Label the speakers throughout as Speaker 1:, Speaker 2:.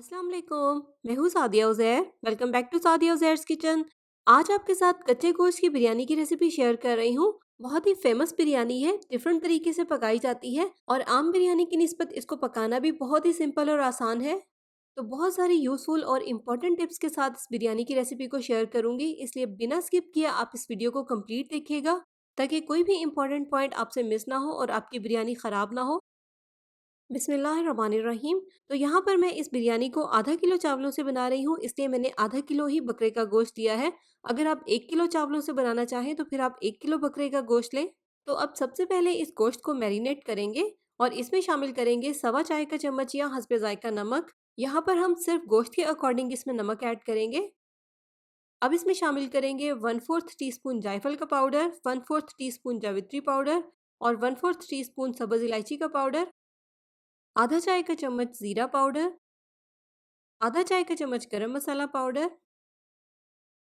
Speaker 1: अस्सलाम वालेकुम। मैं हूँ Sadia Uzair. Welcome back to Sadia Uzair's kitchen. आज आपके साथ कच्चे गोश्त की बिरयानी की रेसिपी शेयर कर रही हूँ। बहुत ही फेमस बिरयानी है, डिफरेंट तरीके से पकाई जाती है और आम बिरयानी की निस्बत इसको पकाना भी बहुत ही सिंपल और आसान है। तो बहुत सारी यूज़फुल और इम्पोर्टेंट टिप्स के साथ इस बिरयानी की रेसिपी को शेयर करूँगी, इसलिए बिना स्किप किए आप इस वीडियो को कंप्लीट देखिएगा ताकि कोई भी इम्पोर्टेंट पॉइंट आपसे मिस ना हो और आपकी बिरयानी ख़राब ना हो। बिस्मिल्लाहिर्रहमानिर्रहीम। तो यहाँ पर मैं इस बिरयानी को आधा किलो चावलों से बना रही हूँ, इसलिए मैंने आधा किलो ही बकरे का गोश्त लिया है। अगर आप 1 किलो चावलों से बनाना चाहें तो फिर आप 1 किलो बकरे का गोश्त लें। तो अब सबसे पहले इस गोश्त को मैरिनेट करेंगे और इसमें शामिल करेंगे सवा चाय का चम्मच या हस्बे ज़ायका नमक। यहाँ पर हम सिर्फ गोश्त के अकॉर्डिंग इसमें नमक ऐड करेंगे। अब इसमें शामिल करेंगे 1/4 टीस्पून जायफल का पाउडर, 1/4 टीस्पून जावित्री पाउडर और 1/4 टीस्पून सब्ज़ इलायची का पाउडर, आधा चाय का चम्मच ज़ीरा पाउडर, आधा चाय का चम्मच गरम मसाला पाउडर,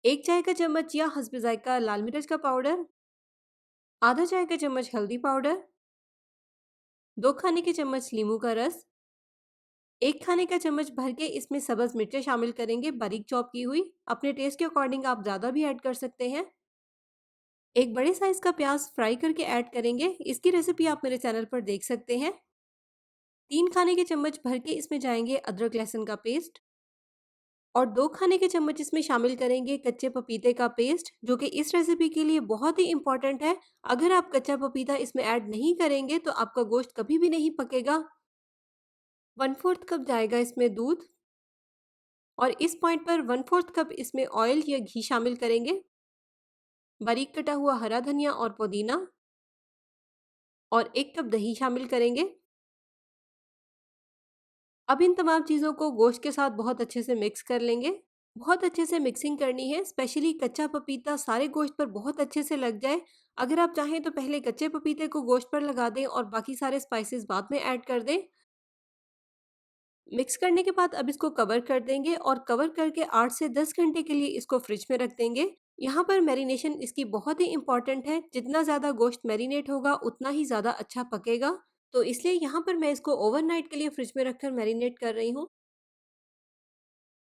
Speaker 1: 1 चाय का चम्मच या हस्बे ज़ायका लाल मिर्च का पाउडर, आधा चाय का चम्मच हल्दी पाउडर, 2 खाने के चम्मच नींबू का रस, 1 खाने का चम्मच भर के इसमें सब्ज़ मिर्चें शामिल करेंगे बारीक चॉप की हुई। अपने टेस्ट के अकॉर्डिंग आप ज़्यादा भी ऐड कर सकते हैं। एक बड़े साइज़ का प्याज फ्राई करके ऐड करेंगे, इसकी रेसिपी आप मेरे चैनल पर देख सकते हैं। 3 खाने के चम्मच भर के इसमें जाएंगे अदरक लहसुन का पेस्ट और 2 खाने के चम्मच इसमें शामिल करेंगे कच्चे पपीते का पेस्ट, जो कि इस रेसिपी के लिए बहुत ही इम्पोर्टेंट है। अगर आप कच्चा पपीता इसमें ऐड नहीं करेंगे तो आपका गोश्त कभी भी नहीं पकेगा। 1/4 कप जाएगा इसमें दूध और इस पॉइंट पर 1/4 कप इसमें ऑयल या घी शामिल करेंगे, बारीक कटा हुआ हरा धनिया और पुदीना और 1 कप दही शामिल करेंगे। अब इन तमाम चीज़ों को गोश्त के साथ बहुत अच्छे से मिक्स कर लेंगे। बहुत अच्छे से मिक्सिंग करनी है, स्पेशली कच्चा पपीता सारे गोश्त पर बहुत अच्छे से लग जाए। अगर आप चाहें तो पहले कच्चे पपीते को गोश्त पर लगा दें और बाकी सारे स्पाइसेस बाद में ऐड कर दें। मिक्स करने के बाद अब इसको कवर कर देंगे और कवर करके 8 से 10 घंटे के लिए इसको फ्रिज में रख देंगे। यहाँ पर मैरिनेशन इसकी बहुत ही इंपॉर्टेंट है, जितना ज़्यादा गोश्त मैरिनेट होगा उतना ही ज़्यादा अच्छा पकेगा। तो इसलिए यहाँ पर मैं इसको ओवरनाइट के लिए फ्रिज में रखकर मैरिनेट कर रही हूँ।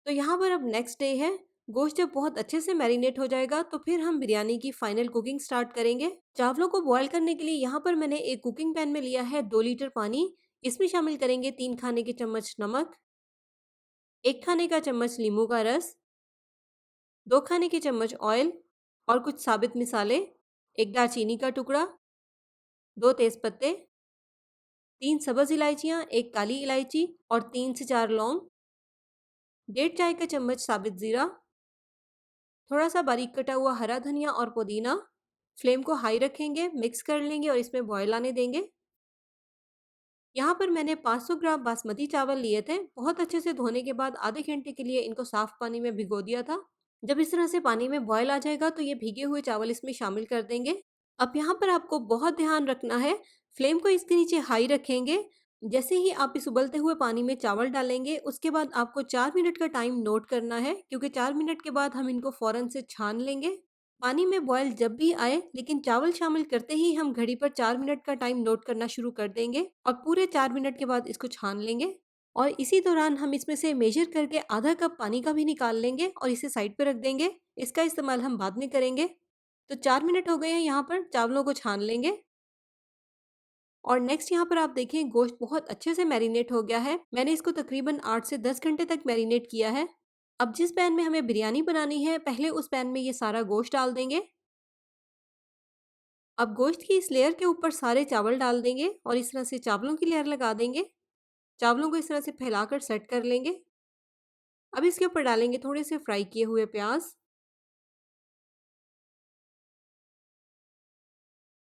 Speaker 1: तो यहाँ पर अब नेक्स्ट डे है। गोश्त जब बहुत अच्छे से मैरिनेट हो जाएगा तो फिर हम बिरयानी की फाइनल कुकिंग स्टार्ट करेंगे। चावलों को बॉयल करने के लिए यहाँ पर मैंने एक कुकिंग पैन में लिया है 2 लीटर पानी। इसमें शामिल करेंगे 3 खाने के चम्मच नमक, 1 खाने का चम्मच नींबू का रस, 2 खाने के चम्मच ऑयल और कुछ साबित मिसाले, 1 दालचीनी का टुकड़ा, 2 तेज़पत्ते, 3 सब्ज़ इलायचियाँ, 1 काली इलायची और 3 से 4 लौंग, 1.5 चाय का चम्मच साबित ज़ीरा, थोड़ा सा बारीक कटा हुआ हरा धनिया और पुदीना। फ्लेम को हाई रखेंगे, मिक्स कर लेंगे और इसमें बॉयल आने देंगे। यहाँ पर मैंने 500 ग्राम बासमती चावल लिए थे। बहुत अच्छे से धोने के बाद आधे घंटे के लिए इनको साफ पानी में भिगो दिया था। जब इस तरह से पानी में बॉयल आ जाएगा तो ये भीगे हुए चावल इसमें शामिल कर देंगे। अब यहाँ पर आपको बहुत ध्यान रखना है, फ्लेम को इसके नीचे हाई रखेंगे। जैसे ही आप इस उबलते हुए पानी में चावल डालेंगे उसके बाद आपको 4 मिनट का टाइम नोट करना है, क्योंकि 4 मिनट के बाद हम इनको फ़ौरन से छान लेंगे। पानी में बॉयल जब भी आए लेकिन चावल शामिल करते ही हम घड़ी पर 4 मिनट का टाइम नोट करना शुरू कर देंगे और पूरे 4 मिनट के बाद इसको छान लेंगे। और इसी दौरान हम इसमें से मेजर करके आधा कप पानी का भी निकाल लेंगे और इसे साइड पे रख देंगे। इसका इस्तेमाल हम बाद में करेंगे। तो 4 मिनट हो गए हैं, यहाँ पर चावलों को छान लेंगे। और नेक्स्ट यहाँ पर आप देखें गोश्त बहुत अच्छे से मैरिनेट हो गया है। मैंने इसको तकरीबन 8 से 10 घंटे तक मैरिनेट किया है। अब जिस पैन में हमें बिरयानी बनानी है पहले उस पैन में ये सारा गोश्त डाल देंगे। अब गोश्त की इस लेयर के ऊपर सारे चावल डाल देंगे और इस तरह से चावलों की लेयर लगा देंगे। चावलों को इस तरह से फैलाकर सेट कर लेंगे। अब इसके ऊपर डालेंगे थोड़े से फ्राई किए हुए प्याज।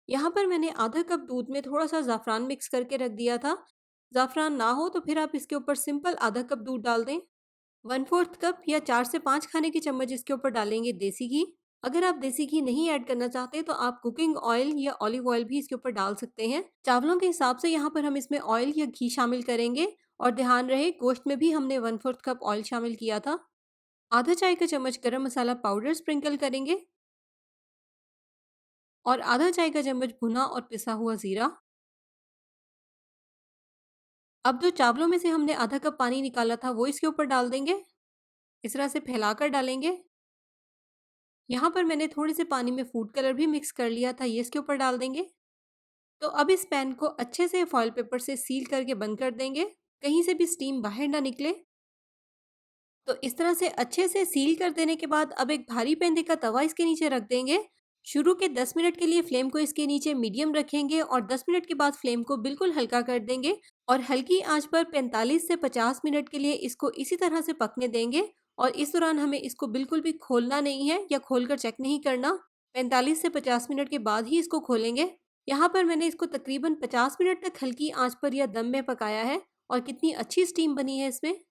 Speaker 1: यहाँ पर मैंने आधा कप दूध में थोड़ा सा ज़ाफ़रान मिक्स करके रख दिया था। ज़ाफ़रान ना हो तो फिर आप इसके ऊपर सिंपल आधा कप दूध डाल दें। 1/4 कप या 4 से 5 खाने के चम्मच इसके ऊपर डालेंगे देसी घी। अगर आप देसी घी नहीं ऐड करना चाहते तो आप कुकिंग ऑयल या ऑलिव ऑयल भी इसके ऊपर डाल सकते हैं। चावलों के हिसाब से यहाँ पर हम इसमें ऑयल या घी शामिल करेंगे और ध्यान रहे गोश्त में भी हमने 1/4 कप ऑयल शामिल किया था। आधा चाय का चम्मच गरम मसाला पाउडर स्प्रिंकल करेंगे और आधा चाय का चम्मच भुना और पिसा हुआ ज़ीरा। अब जो चावलों में से हमने आधा कप पानी निकाला था वो इसके ऊपर डाल देंगे। इस तरह से फैलाकर डालेंगे। यहाँ पर मैंने थोड़े से पानी में फूड कलर भी मिक्स कर लिया था, ये इसके ऊपर डाल देंगे। तो अब इस पैन को अच्छे से फॉइल पेपर से सील करके बंद कर देंगे, कहीं से भी स्टीम बाहर ना निकले। तो इस तरह से अच्छे से सील कर देने के बाद अब एक भारी पेंदे का तवा इसके नीचे रख देंगे। शुरू के 10 मिनट के लिए फ्लेम को इसके नीचे मीडियम रखेंगे और 10 मिनट के बाद फ्लेम को बिल्कुल हल्का कर देंगे और हल्की आंच पर 45 से 50 मिनट के लिए इसको इसी तरह से पकने देंगे। और इस दौरान हमें इसको बिल्कुल भी खोलना नहीं है या खोलकर चेक नहीं करना। 45 से 50 मिनट के बाद ही इसको खोलेंगे। यहाँ पर मैंने इसको तकरीबन 50 मिनट तक हल्की आंच पर या दम में पकाया है और कितनी अच्छी स्टीम बनी है इसमें।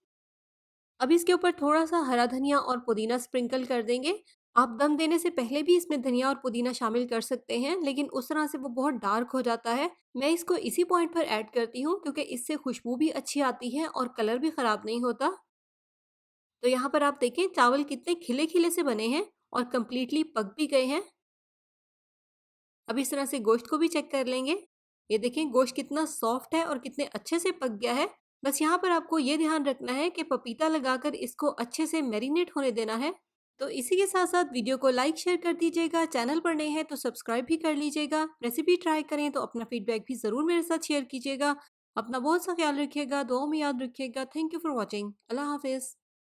Speaker 1: अब इसके ऊपर थोड़ा-सा हरा धनिया और पुदीना स्प्रिंकल कर देंगे। आप दम देने से पहले भी इसमें धनिया और पुदीना शामिल कर सकते हैं, लेकिन उस तरह से वो बहुत डार्क हो जाता है। मैं इसको इसी पॉइंट पर ऐड करती हूँ क्योंकि इससे खुशबू भी अच्छी आती है और कलर भी खराब नहीं होता। तो यहाँ पर आप देखें चावल कितने खिले-खिले से बने हैं और कंप्लीटली पक भी गए हैं। अब इस तरह से गोश्त को भी चेक कर लेंगे। ये देखें गोश्त कितना सॉफ्ट है और कितने अच्छे से पक गया है। बस यहाँ पर आपको ये ध्यान रखना है कि पपीता लगाकर इसको अच्छे से मैरिनेट होने देना है। तो इसी के साथ-साथ वीडियो को लाइक शेयर कर दीजिएगा, चैनल पर नए हैं तो सब्सक्राइब भी कर लीजिएगा। रेसिपी ट्राई करें तो अपना फीडबैक भी ज़रूर मेरे साथ शेयर कीजिएगा। अपना बहुत सा ख्याल रखिएगा, दुआओं में याद रखिएगा। Thank you for watching. अल्लाह हाफ़िज़।